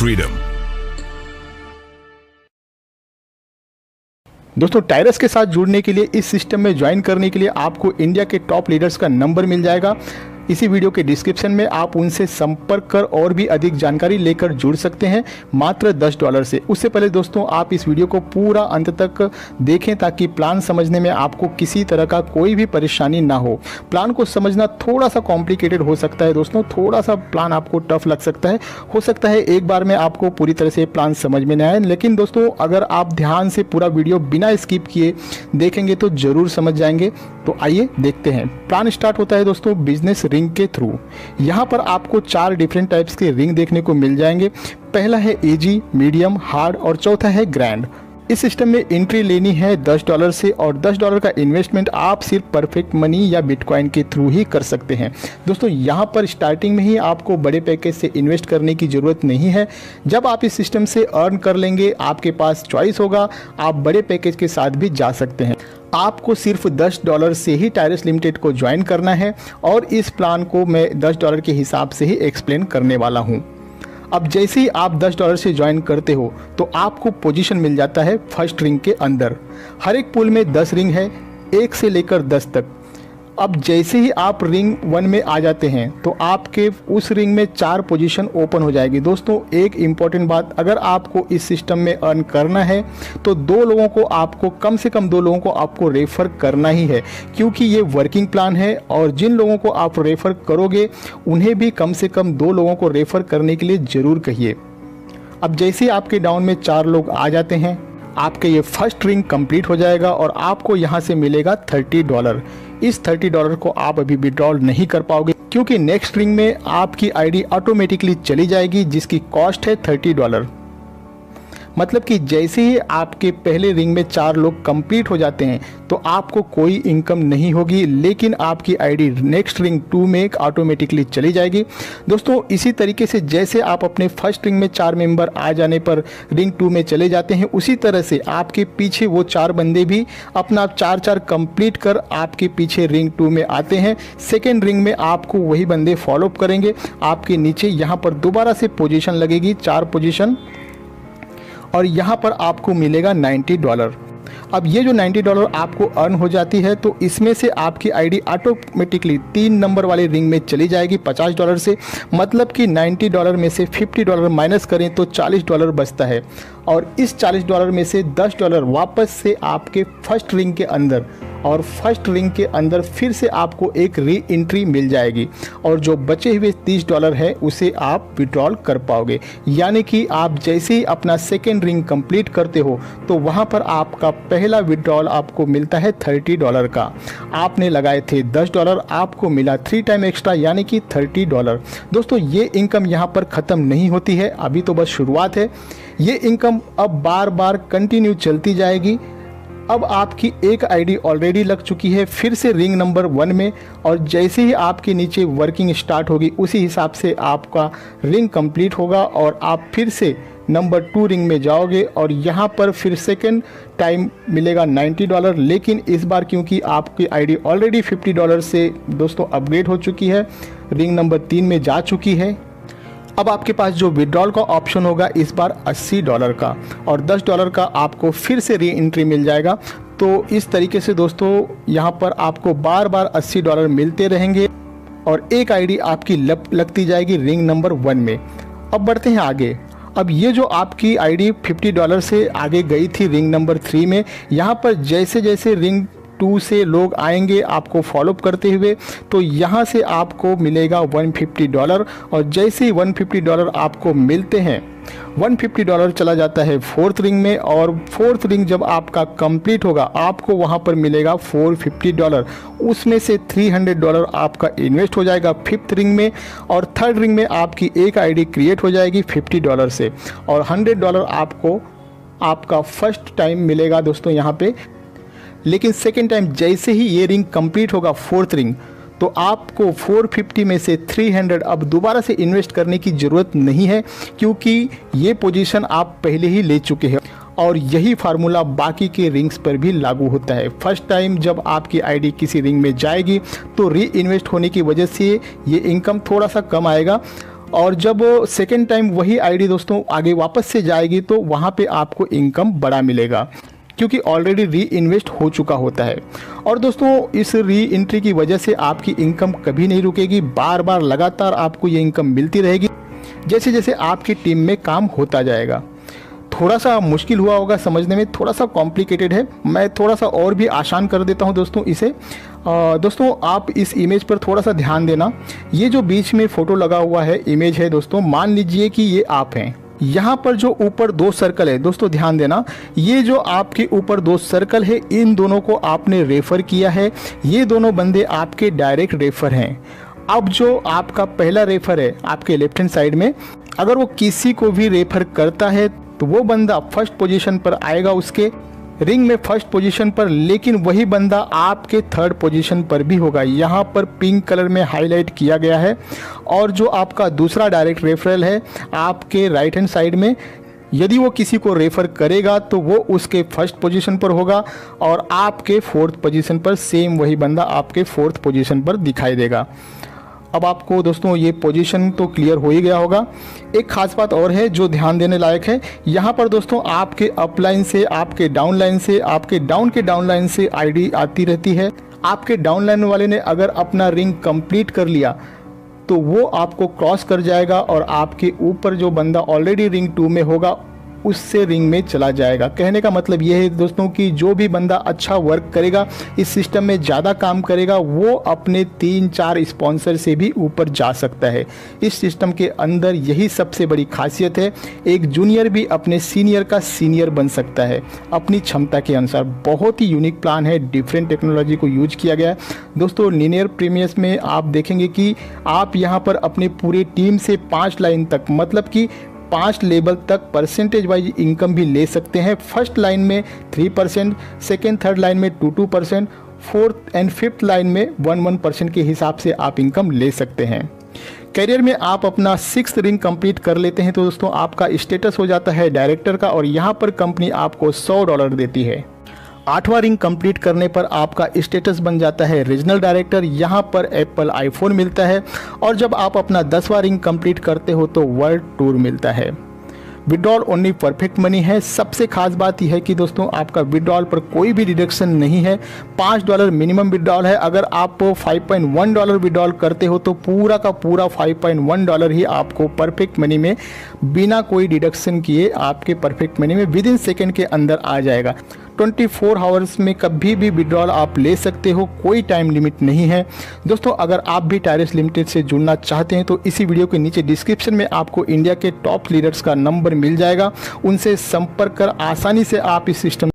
freedom. दोस्तों टाइरस के साथ जुड़ने के लिए, इस सिस्टम में ज्वाइन करने के लिए आपको इंडिया के टॉप लीडर्स का नंबर मिल जाएगा। इसी वीडियो के डिस्क्रिप्शन में आप उनसे संपर्क कर और भी अधिक जानकारी लेकर जुड़ सकते हैं मात्र $10 से। उससे पहले दोस्तों आप इस वीडियो को पूरा अंत तक देखें ताकि प्लान समझने में आपको किसी तरह का कोई भी परेशानी ना हो। प्लान को समझना थोड़ा सा कॉम्प्लिकेटेड हो सकता है दोस्तों, थोड़ा सा प्लान आपको टफ लग सकता है। हो सकता है एक बार में आपको पूरी तरह से प्लान समझ में न आए, लेकिन दोस्तों अगर आप ध्यान से पूरा वीडियो बिना स्किप किए देखेंगे तो ज़रूर समझ जाएंगे। तो आइए देखते हैं। प्लान स्टार्ट होता है दोस्तों बिजनेस रिंग के थ्रू। यहाँ पर आपको 4 डिफरेंट टाइप्स के रिंग देखने को मिल जाएंगे। पहला है एजी, मीडियम, हार्ड और चौथा है ग्रैंड। इस सिस्टम में एंट्री लेनी है $10 से और $10 का इन्वेस्टमेंट आप सिर्फ परफेक्ट मनी या बिटकॉइन के थ्रू ही कर सकते हैं। दोस्तों यहाँ पर स्टार्टिंग में ही आपको बड़े पैकेज से इन्वेस्ट करने की ज़रूरत नहीं है। जब आप इस सिस्टम से अर्न कर लेंगे आपके पास चॉइस होगा, आप बड़े पैकेज के साथ भी जा सकते हैं। आपको सिर्फ $10 से ही टाइरस लिमिटेड को ज्वाइन करना है और इस प्लान को मैं $10 के हिसाब से ही एक्सप्लेन करने वाला हूँ। अब जैसे ही आप $10 से ज्वाइन करते हो तो आपको पोजीशन मिल जाता है फर्स्ट रिंग के अंदर। हर एक पूल में 10 रिंग है, 1 से लेकर 10 तक। अब जैसे ही आप रिंग 1 में आ जाते हैं तो आपके उस रिंग में 4 पोजीशन ओपन हो जाएगी। दोस्तों एक इम्पॉर्टेंट बात, अगर आपको इस सिस्टम में अर्न करना है तो 2 लोगों को आपको, कम से कम 2 लोगों को आपको रेफ़र करना ही है, क्योंकि ये वर्किंग प्लान है और जिन लोगों को आप रेफ़र करोगे उन्हें भी कम से कम 2 लोगों को रेफ़र करने के लिए ज़रूर कहिए। अब जैसे ही आपके डाउन में 4 लोग आ जाते हैं आपके ये फर्स्ट रिंग कंप्लीट हो जाएगा और आपको यहाँ से मिलेगा $30। इस $30 को आप अभी विड्रॉल नहीं कर पाओगे क्योंकि नेक्स्ट रिंग में आपकी आईडी ऑटोमेटिकली चली जाएगी जिसकी कॉस्ट है $30। मतलब कि जैसे ही आपके पहले रिंग में 4 लोग कंप्लीट हो जाते हैं तो आपको कोई इनकम नहीं होगी, लेकिन आपकी आईडी नेक्स्ट रिंग 2 में ऑटोमेटिकली चली जाएगी। दोस्तों इसी तरीके से जैसे आप अपने फर्स्ट रिंग में 4 मेंबर आ जाने पर रिंग 2 में चले जाते हैं, उसी तरह से आपके पीछे वो 4 बंदे भी अपना 4-4 कंप्लीट कर आपके पीछे रिंग 2 में आते हैं। सेकेंड रिंग में आपको वही बंदे फॉलोअप करेंगे। आपके नीचे यहाँ पर दोबारा से पोजीशन लगेगी, 4 पोजीशन, और यहाँ पर आपको मिलेगा $90। अब ये जो $90 आपको अर्न हो जाती है तो इसमें से आपकी आईडी ऑटोमेटिकली 3 नंबर वाले रिंग में चली जाएगी $50 से। मतलब कि $90 में से $50 माइनस करें तो $40 बचता है और इस $40 में से $10 वापस से आपके फर्स्ट रिंग के अंदर, और फर्स्ट रिंग के अंदर फिर से आपको एक री एंट्री मिल जाएगी और जो बचे हुए $30 है उसे आप विड्रॉल कर पाओगे। यानी कि आप जैसे ही अपना सेकेंड रिंग कंप्लीट करते हो तो वहाँ पर आपका पहला विड्रॉल आपको मिलता है $30 का। आपने लगाए थे $10, आपको मिला 3 टाइम एक्स्ट्रा यानी कि $30। दोस्तों ये इनकम यहाँ पर ख़त्म नहीं होती है, अभी तो बस शुरुआत है। ये इनकम अब बार बार कंटिन्यू चलती जाएगी। अब आपकी एक आईडी ऑलरेडी लग चुकी है फिर से रिंग नंबर 1 में, और जैसे ही आपके नीचे वर्किंग स्टार्ट होगी उसी हिसाब से आपका रिंग कंप्लीट होगा और आप फिर से नंबर 2 रिंग में जाओगे और यहाँ पर फिर सेकेंड टाइम मिलेगा $90। लेकिन इस बार क्योंकि आपकी आईडी ऑलरेडी $50 से दोस्तों अपग्रेड हो चुकी है, रिंग नंबर 3 में जा चुकी है, अब आपके पास जो विड्रॉल का ऑप्शन होगा इस बार $80 का और $10 का आपको फिर से री एंट्री मिल जाएगा। तो इस तरीके से दोस्तों यहाँ पर आपको बार बार $80 मिलते रहेंगे और एक आईडी आपकी लगती जाएगी रिंग नंबर 1 में। अब बढ़ते हैं आगे। अब ये जो आपकी आईडी $50 से आगे गई थी रिंग नंबर 3 में, यहाँ पर जैसे जैसे रिंग 2 से लोग आएंगे आपको फॉलोअप करते हुए तो यहाँ से आपको मिलेगा $150 और जैसे ही $150 आपको मिलते हैं $150 चला जाता है 4th रिंग में और 4th रिंग जब आपका कंप्लीट होगा आपको वहाँ पर मिलेगा $450। उसमें से $300 आपका इन्वेस्ट हो जाएगा 5th रिंग में और 3rd रिंग में आपकी एक आईडी क्रिएट हो जाएगी $50 से और $100 आपको आपका फर्स्ट टाइम मिलेगा दोस्तों यहाँ पे। लेकिन सेकेंड टाइम जैसे ही ये रिंग कंप्लीट होगा 4th रिंग तो आपको 450 में से 300 अब दोबारा से इन्वेस्ट करने की ज़रूरत नहीं है क्योंकि ये पोजीशन आप पहले ही ले चुके हैं और यही फार्मूला बाकी के रिंग्स पर भी लागू होता है। फर्स्ट टाइम जब आपकी आईडी किसी रिंग में जाएगी तो री इन्वेस्ट होने की वजह से ये इनकम थोड़ा सा कम आएगा और जब सेकेंड टाइम वही आईडी दोस्तों आगे वापस से जाएगी तो वहाँ पे आपको इनकम बड़ा मिलेगा, क्योंकि ऑलरेडी री इन्वेस्ट हो चुका होता है। और दोस्तों इस री एंट्री की वजह से आपकी इनकम कभी नहीं रुकेगी, बार बार लगातार आपको ये इनकम मिलती रहेगी जैसे जैसे आपकी टीम में काम होता जाएगा। थोड़ा सा मुश्किल हुआ होगा समझने में, थोड़ा सा कॉम्प्लिकेटेड है, मैं थोड़ा सा और भी आसान कर देता हूं दोस्तों इसे। दोस्तों आप इस इमेज पर थोड़ा सा ध्यान देना। ये जो बीच में फ़ोटो लगा हुआ है इमेज है दोस्तों, मान लीजिए कि ये आप हैं। यहाँ पर जो ऊपर 2 सर्कल है दोस्तों, ध्यान देना, ये जो आपके ऊपर 2 सर्कल है इन दोनों को आपने रेफ़र किया है। ये दोनों बंदे आपके डायरेक्ट रेफ़र हैं। अब जो आपका पहला रेफ़र है आपके लेफ्ट हैंड साइड में, अगर वो किसी को भी रेफ़र करता है तो वो बंदा फर्स्ट पोजीशन पर आएगा उसके रिंग में, फर्स्ट पोजीशन पर, लेकिन वही बंदा आपके थर्ड पोजीशन पर भी होगा। यहाँ पर पिंक कलर में हाईलाइट किया गया है। और जो आपका दूसरा डायरेक्ट रेफरल है आपके राइट हैंड साइड में, यदि वो किसी को रेफ़र करेगा तो वो उसके फर्स्ट पोजीशन पर होगा और आपके फोर्थ पोजीशन पर सेम वही बंदा आपके फोर्थ पोजीशन पर दिखाई देगा। अब आपको दोस्तों ये पोजीशन तो क्लियर हो ही गया होगा। एक खास बात और है जो ध्यान देने लायक है, यहाँ पर दोस्तों आपके अपलाइन से, आपके डाउन लाइन से, आपके डाउन के डाउन लाइन से आईडी आती रहती है। आपके डाउन लाइन वाले ने अगर अपना रिंग कंप्लीट कर लिया तो वो आपको क्रॉस कर जाएगा और आपके ऊपर जो बंदा ऑलरेडी रिंग 2 में होगा उससे रिंग में चला जाएगा। कहने का मतलब ये है दोस्तों कि जो भी बंदा अच्छा वर्क करेगा, इस सिस्टम में ज़्यादा काम करेगा, वो अपने 3-4 स्पॉन्सर से भी यूपर जा सकता है। इस सिस्टम के अंदर यही सबसे बड़ी खासियत है। एक जूनियर भी अपने सीनियर का सीनियर बन सकता है अपनी क्षमता के अनुसार। बहुत ही यूनिक प्लान है, डिफरेंट टेक्नोलॉजी को यूज किया गया है दोस्तों। लीनियर प्रीमियस में आप देखेंगे कि आप यहाँ पर अपनी पूरी टीम से 5 लाइन तक, मतलब कि 5 लेवल तक परसेंटेज वाइज इनकम भी ले सकते हैं। फर्स्ट लाइन में 3%, सेकेंड थर्ड लाइन में 2% 4th एंड 5th लाइन में 1% के हिसाब से आप इनकम ले सकते हैं। कैरियर में आप अपना 6th रिंग कंप्लीट कर लेते हैं तो दोस्तों आपका स्टेटस हो जाता है डायरेक्टर का, और यहाँ पर कंपनी आपको $100 देती है। 8वां रिंग कंप्लीट करने पर आपका स्टेटस बन जाता है रीजनल डायरेक्टर, यहाँ पर एप्पल आईफोन मिलता है। और जब आप अपना 10वां रिंग कंप्लीट करते हो तो वर्ल्ड टूर मिलता है। विड्रॉल ओनली परफेक्ट मनी है। सबसे खास बात यह है कि दोस्तों आपका विड्रॉल पर कोई भी डिडक्शन नहीं है। $5 मिनिमम विड्रॉल है। अगर आप $5.1 विड्रॉल करते हो तो पूरा का पूरा $5.1 ही आपको परफेक्ट मनी में बिना कोई डिडक्शन किए आपके परफेक्ट मनी में विद इन सेकेंड के अंदर आ जाएगा। 24 आवर्स में कभी भी विड्रॉल आप ले सकते हो, कोई टाइम लिमिट नहीं है। दोस्तों अगर आप भी टायरस लिमिटेड से जुड़ना चाहते हैं तो इसी वीडियो के नीचे डिस्क्रिप्शन में आपको इंडिया के टॉप लीडर्स का नंबर मिल जाएगा। उनसे संपर्क कर आसानी से आप इस सिस्टम